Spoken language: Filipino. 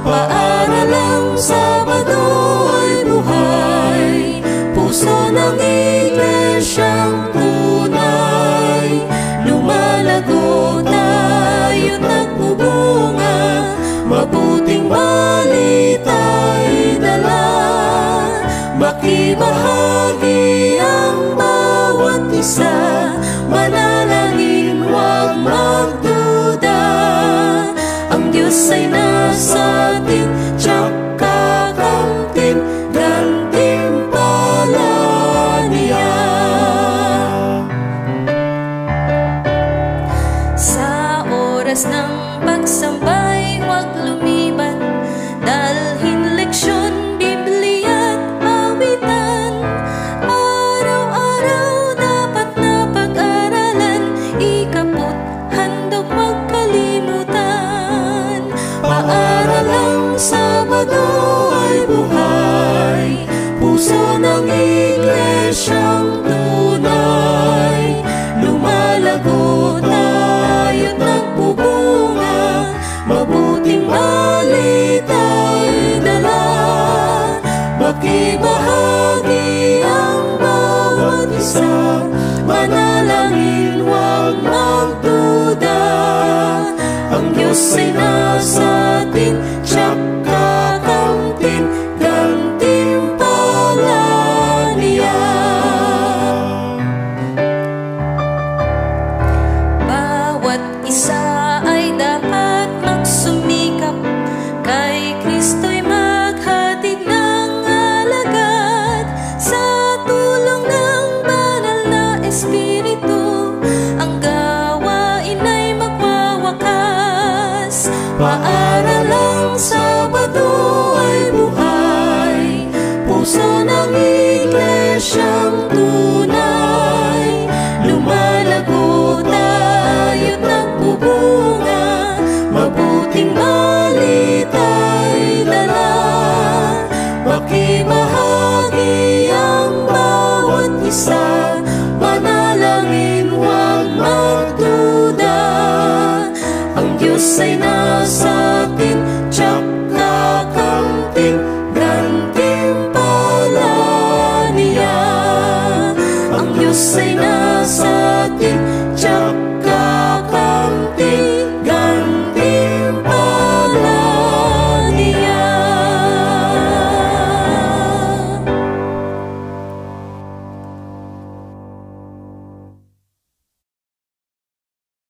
Paaralang Sabado ay buhay, puso ng iglesyang tunay. Lumalago tayo't nagbubunga, mabuting balita'y dala. Makibahagi ang bawat isa, manalangin huwag magduda. Ang Diyos ay nasa atin, tiyak kakamtin, gantimpala niya. Sa oras ng pagsambay, huwag lumiban, dalhin leksyon, Biblia at awitan. Araw-araw dapat na pag-aralan, ikaput handog huwag kalimutan. Paaralang Sabado ay buhay, puso ng iglesyang tunay. Lumalago tayo't nagbubunga, mabuting balita'y dala. Makibahagi ang bawat isa, manalangin huwag magduda. Ang Diyos ay nasa atin, tiyak kakamtin, gantimpala niya. Bawat isa ay dapat magsumikap, kay Kristo'y maghatid ng alagad. Sa tulong ng banal na Espiritu, ang gawain ay magwawakas. Paaralang Sabado ay buhay, puso ng iglesyang tunay. Lumalago tayo't nagbubunga, mabuting balita'y dala. Makibahagi ang bawat isa, manalangin huwag magduda. Ang Diyos ay nasa atin, tiyak kakamtin, gantimpala niya. Ang Diyos ay nasa atin, tiyak